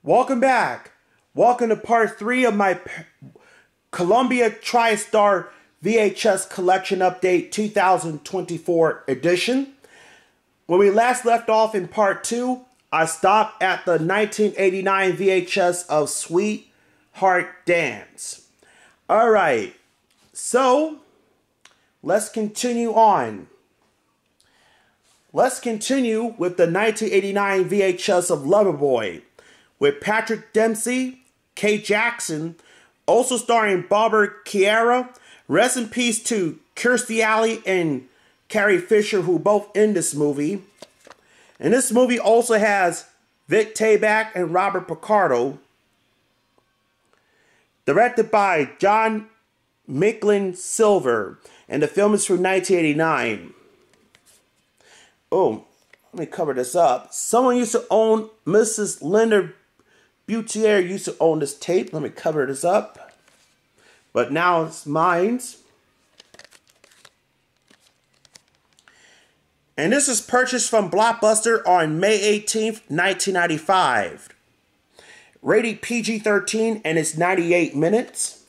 Welcome back. Welcome to part 3 of my Columbia TriStar VHS Collection Update 2024 edition. When we last left off in part 2, I stopped at the 1989 VHS of Sweetheart Dance. Alright, so let's continue on. Let's continue with the 1989 VHS of Loverboy, with Patrick Dempsey, Kate Jackson, also starring Barbara Chiara. Rest in peace to Kirstie Alley and Carrie Fisher, who both in this movie. And this movie also has Vic Tayback and Robert Picardo. Directed by John Micklin Silver, and the film is from 1989. Oh, let me cover this up. Someone used to own, Mrs. Linda Butier used to own this tape. Let me cover this up. But now it's mine. And this is purchased from Blockbuster on May 18th, 1995. Rated PG-13 and it's 98 minutes.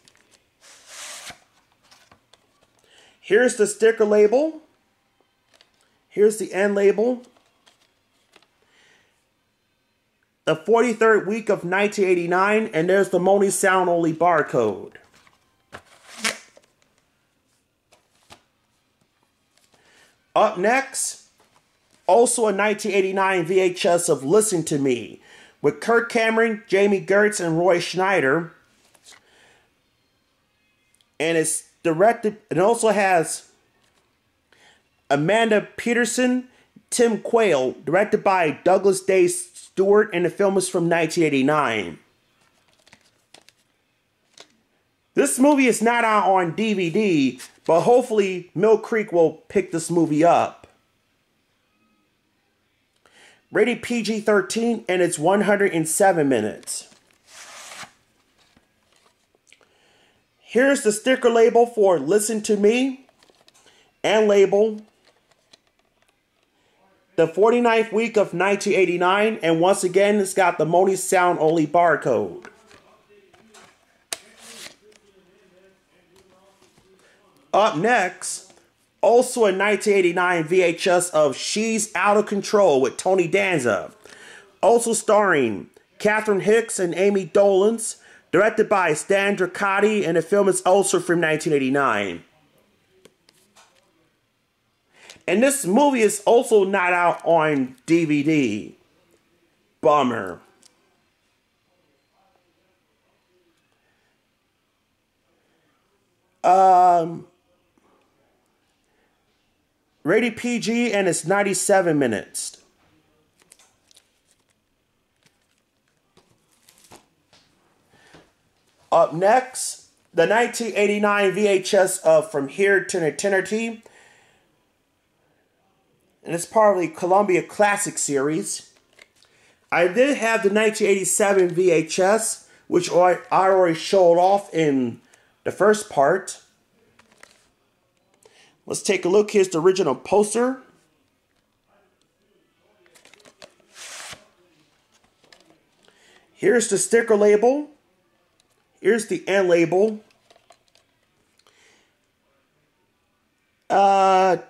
Here's the sticker label. Here's the end label. The 43rd week of 1989, and there's the Money Sound Only barcode. Up next, also a 1989 VHS of Listen to Me, with Kirk Cameron, Jamie Gertz, and Roy Schneider. And it's directed, it also has Amanda Peterson, Tim Quayle, directed by Douglas Day Stewart, and the film is from 1989. This movie is not out on DVD, but hopefully Mill Creek will pick this movie up. Rated PG-13 and it's 107 minutes. Here's the sticker label for Listen to Me, and label the 49th week of 1989, and once again it's got the Money Sound Only barcode. Up next, also a 1989 VHS of She's Out of Control with Tony Danza, also starring Catherine Hicks and Amy Dolenz, directed by Stan Dracati, and the film is also from 1989. And this movie is also not out on DVD. Bummer. Rated PG and it's 97 minutes. Up next, the 1989 VHS of From Here to Eternity. And it's part of the Columbia Classic series. I did have the 1987 VHS, which I already showed off in the first part. Let's take a look. Here's the original poster. Here's the sticker label. Here's the end label.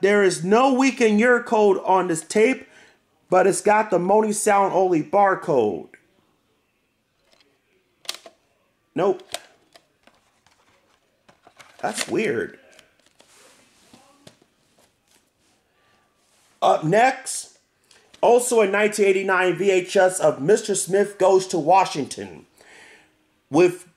There is no week and year code on this tape, but it's got the Money Sound Only barcode. Nope. That's weird. Up next, also a 1989 VHS of Mr. Smith Goes to Washington, with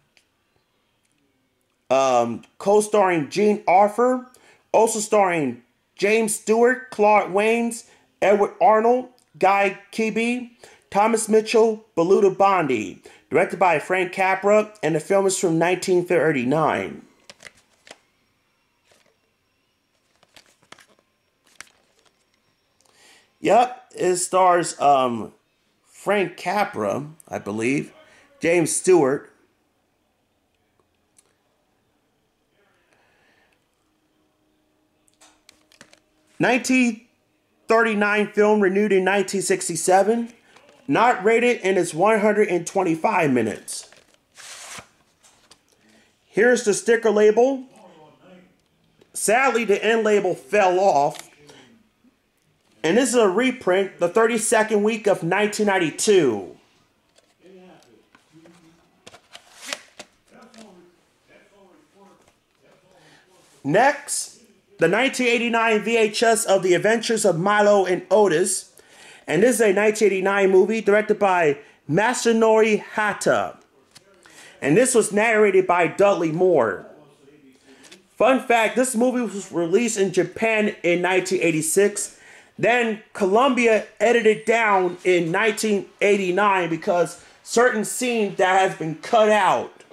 co-starring Gene Arthur, also starring James Stewart, Claude Rains, Edward Arnold, Guy Kiebe, Thomas Mitchell, Beluda Bondi, directed by Frank Capra, and the film is from 1939. Yep, it stars Frank Capra, I believe, James Stewart. '39 film, renewed in 1967. Not rated and is 125 minutes. Here's the sticker label. Sadly, the end label fell off. And this is a reprint, the 32nd week of 1992. Next, the 1989 VHS of The Adventures of Milo and Otis. And this is a 1989 movie directed by Masanori Hata. And this was narrated by Dudley Moore. Fun fact, this movie was released in Japan in 1986. Then Columbia edited down in 1989 because certain scenes that has been cut out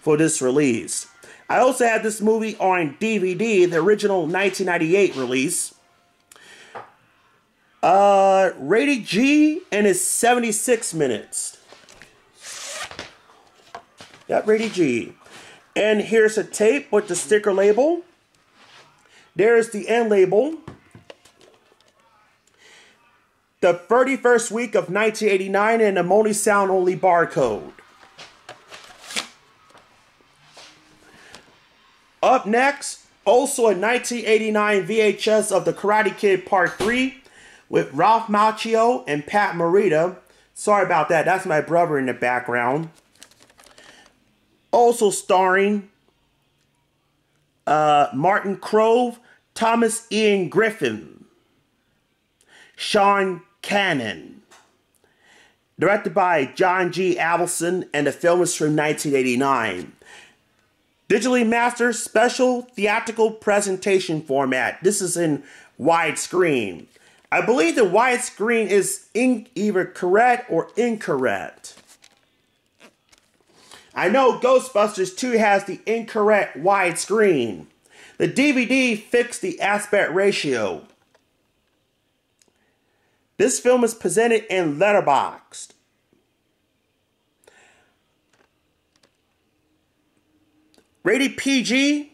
for this release. I also had this movie on DVD, the original 1998 release. Rated G and is 76 minutes. Yep, rated G. And here's a tape with the sticker label. There's the end label. The 31st week of 1989 and a Moni Sound only barcode. Up next, also a 1989 VHS of The Karate Kid Part 3 with Ralph Macchio and Pat Morita. Sorry about that, that's my brother in the background. Also starring Martin Krove, Thomas Ian Griffin, Sean Cannon. Directed by John G. Avildsen, and the film is from 1989. Digitally mastered special theatrical presentation format. This is in widescreen. I believe the widescreen is either correct or incorrect. I know Ghostbusters 2 has the incorrect widescreen. The DVD fixed the aspect ratio. This film is presented in letterboxed. Rated PG,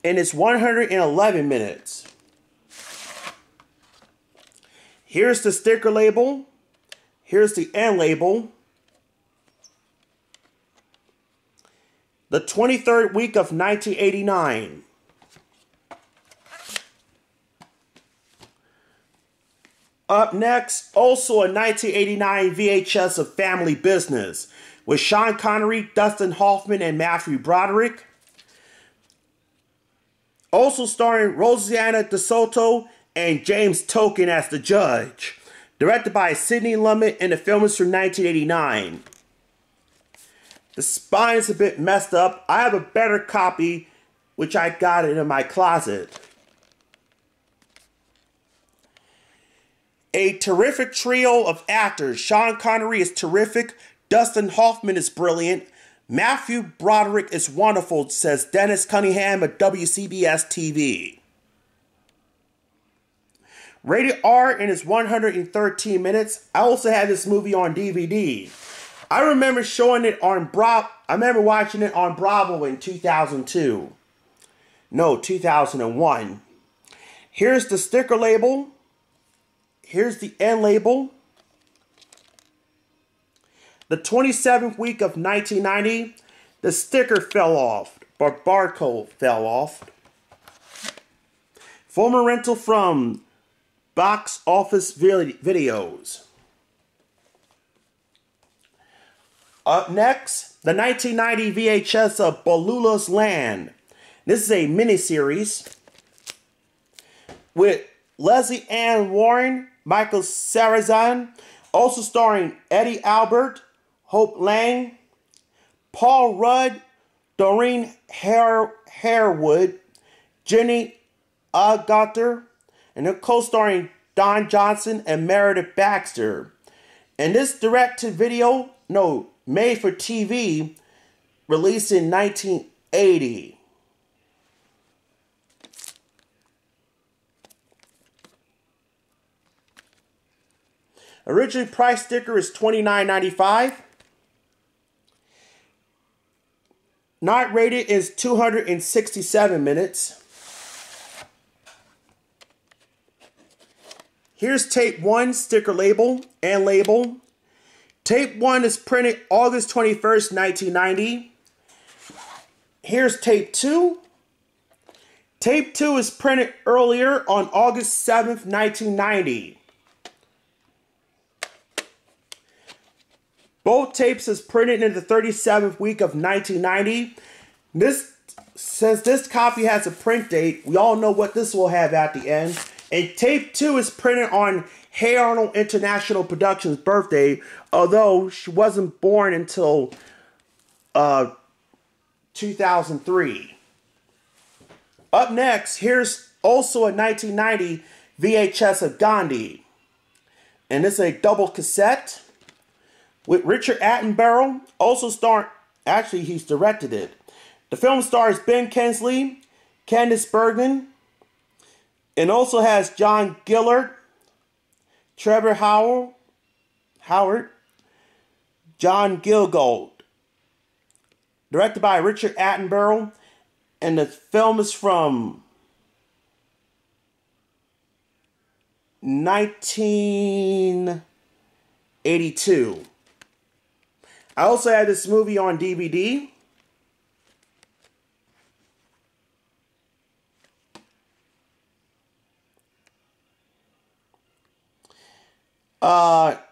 and it's 111 minutes. Here's the sticker label. Here's the end label. The 23rd week of 1989. Up next, also a 1989 VHS of Family Business with Sean Connery, Dustin Hoffman, and Matthew Broderick. Also starring Rosanna DeSoto and James Token as the judge. Directed by Sidney Lumet, and the film is from 1989. The spine is a bit messed up. I have a better copy, which I got it in my closet. A terrific trio of actors. Sean Connery is terrific. Dustin Hoffman is brilliant. Matthew Broderick is wonderful, says Dennis Cunningham of WCBS TV. Rated R and is 113 minutes. I also had this movie on DVD. I remember showing it on Bravo. I remember watching it on Bravo in 2002. No, 2001. Here's the sticker label. Here's the end label. The 27th week of 1990, the sticker fell off, but barcode fell off. Former rental from Box Office Videos. Up next, the 1990 VHS of Ballula's Land. This is a miniseries with Leslie Ann Warren, Michael Sarrazin, also starring Eddie Albert, Hope Lang, Paul Rudd, Doreen Harewood, Jenny Agutter, and they're co-starring Don Johnson and Meredith Baxter. And this made for TV, released in 1980. Original price sticker is $29.95. Not rated is 267 minutes. Here's tape 1, sticker label and label. Tape 1 is printed August 21st, 1990. Here's tape 2. Tape 2 is printed earlier on August 7th, 1990. Both tapes is printed in the 37th week of 1990. Since this copy has a print date, we all know what this will have at the end. And tape 2 is printed on Hey Arnold International Productions' birthday, although she wasn't born until 2003. Up next, here's also a 1990 VHS of Gandhi. And this is a double cassette with Richard Attenborough, also starring, actually he's directed it. The film stars Ben Kingsley, Candice Bergen, and also has John Gillard, Trevor Howard, John Gilgold. Directed by Richard Attenborough, and the film is from 1982. I also had this movie on DVD.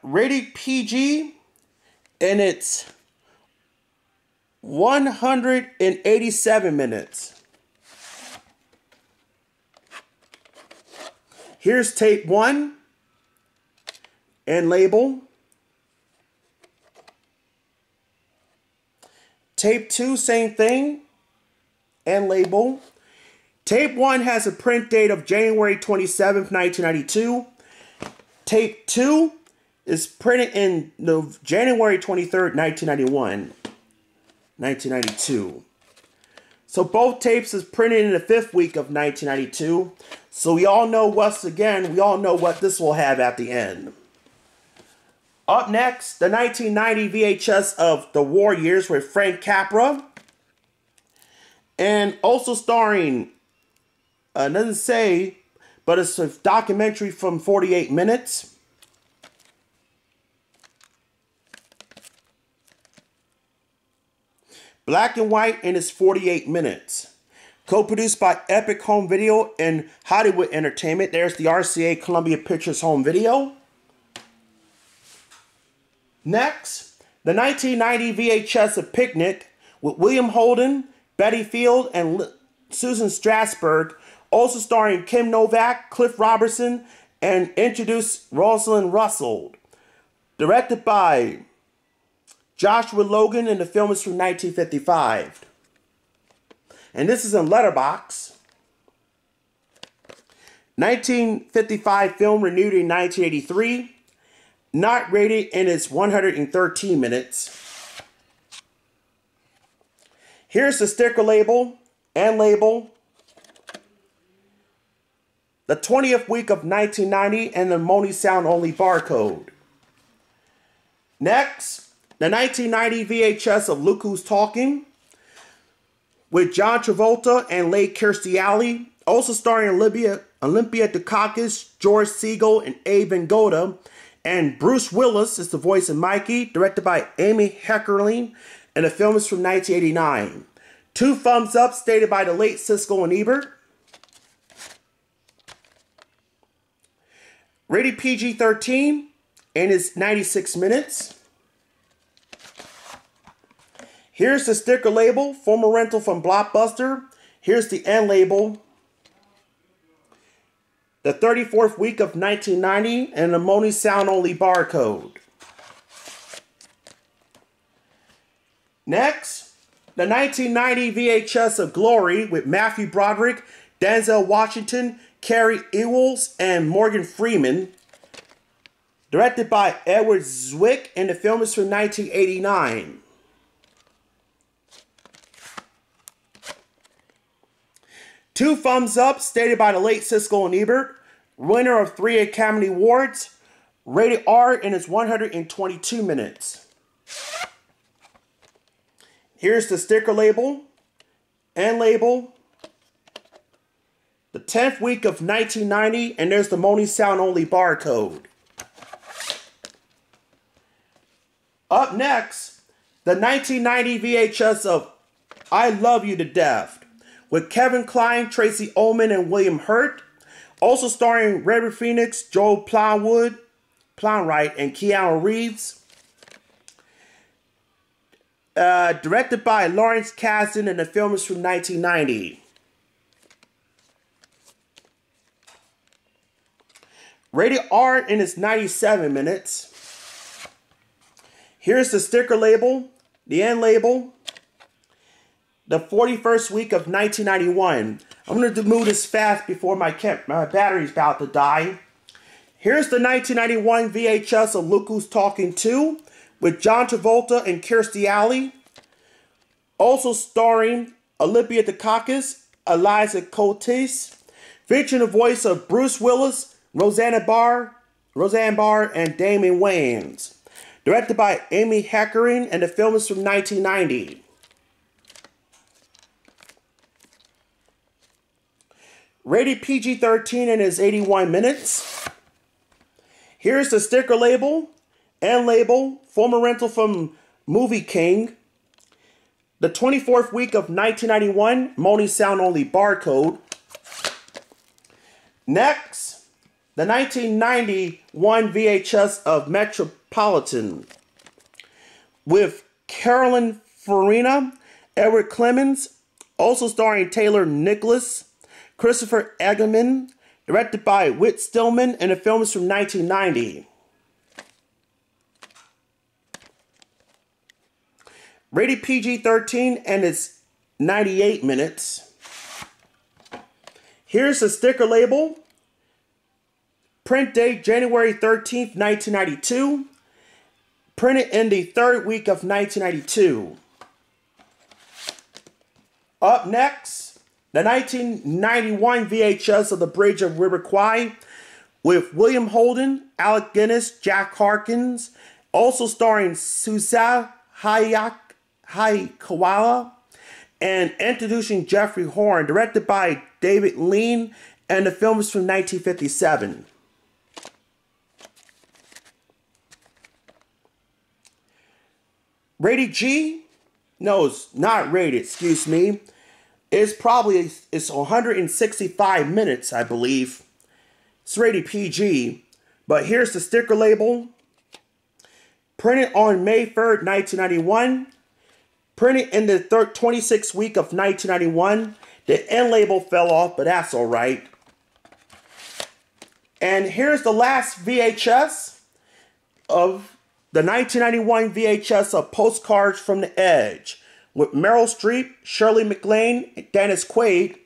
Rated PG, and it's 187 minutes. Here's tape 1 and label. Tape 2, same thing and label. Tape 1 has a print date of January 27th, 1992. Tape 2 is printed in January 23rd, 1992. So both tapes is printed in the 5th week of 1992. So we all know what this will have at the end. Up next, the 1990 VHS of The War Years with Frank Capra. And also starring, doesn't say, but it's a documentary from 48 minutes. Black and white, and it's 48 minutes. Co-produced by Epic Home Video and Hollywood Entertainment. There's the RCA Columbia Pictures Home Video. Next, the 1990 VHS of Picnic with William Holden, Betty Field, and Susan Strasberg. Also starring Kim Novak, Cliff Robertson, and introduced Rosalind Russell. Directed by Joshua Logan, and the film is from 1955. And this is in letterbox. 1955 film, renewed in 1983. Not rated, and it's 113 minutes. Here's the sticker label and label. The 20th week of 1990 and the Moni sound only barcode. Next, the 1990 VHS of Look Who's Talking with John Travolta and Leigh Kirstie Alley. Also starring Olympia Dukakis, George Segal, and Abe Vigoda. And Bruce Willis is the voice of Mikey, directed by Amy Heckerling, and the film is from 1989. 2 thumbs up, stated by the late Siskel and Ebert. Rated PG-13, and it's 96 minutes. Here's the sticker label, former rental from Blockbuster. Here's the end label. The 34th week of 1990, and the Moni sound only barcode. Next, the 1990 VHS of Glory with Matthew Broderick, Denzel Washington, Carrie Ewells, and Morgan Freeman. Directed by Edward Zwick, and the film is from 1989. Two thumbs up, stated by the late Siskel and Ebert. Winner of 3 Academy Awards. Rated R, and it's 122 minutes. Here's the sticker label and label. the 10th week of 1990, and there's the Moni sound only barcode. Up next, the 1990 VHS of I Love You to Death, with Kevin Kline, Tracy Ullman, and William Hurt. Also starring River Phoenix, Joel Plowright, and Keanu Reeves. Directed by Lawrence Kasdan, and the film is from 1990. Rated R, and it's 97 minutes. Here's the sticker label, the end label. The 41st week of 1991. I'm going to move this fast before my battery's about to die. Here's the 1991 VHS of Look Who's Talking 2 with John Travolta and Kirstie Alley. Also starring Olympia Dukakis, Eliza Coates, featuring the voice of Bruce Willis, Roseanne Barr, and Damon Wayans. Directed by Amy Heckerling, and the film is from 1990. Rated PG-13 and is 81 minutes. Here's the sticker label and label, former rental from Movie King. The 24th week of 1991, Moni sound only barcode. Next, the 1991 VHS of Metropolitan with Carolyn Farina, Edward Clemens, also starring Taylor Nicholas, Christopher Eggerman, directed by Whit Stillman, and the film is from 1990. Rated PG-13 and it's 98 minutes. Here's the sticker label. Print date January 13th, 1992. Printed in the 3rd week of 1992. Up next, the 1991 VHS of The Bridge of River Kwai with William Holden, Alec Guinness, Jack Harkins, also starring Susa Hayakawa, and introducing Jeffrey Horn, directed by David Lean, and the film is from 1957. Rated G? No, it's not rated, excuse me. It's 165 minutes, I believe. It's rated PG. But here's the sticker label. Printed on May 3rd, 1991. Printed in the 26th week of 1991. The end label fell off, but that's alright. And here's the last VHS of the 1991 VHS of Postcards from the Edge, with Meryl Streep, Shirley MacLaine, and Dennis Quaid.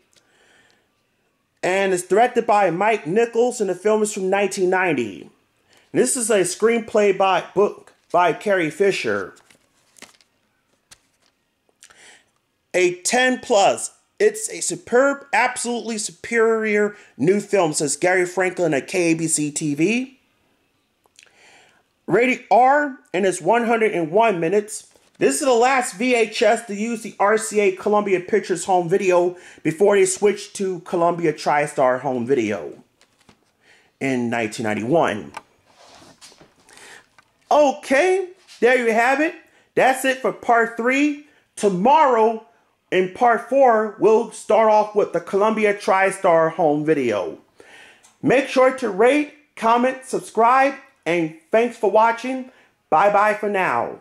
And it's directed by Mike Nichols, and the film is from 1990. And this is a screenplay book by Carrie Fisher. A 10+. It's a superb, absolutely superior new film, says Gary Franklin at KABC TV. Rated R, and it's 101 minutes. This is the last VHS to use the RCA Columbia Pictures home video before they switched to Columbia TriStar home video in 1991. Okay, there you have it. That's it for part 3. Tomorrow, in part 4, we'll start off with the Columbia TriStar home video. Make sure to rate, comment, subscribe, and thanks for watching. Bye-bye for now.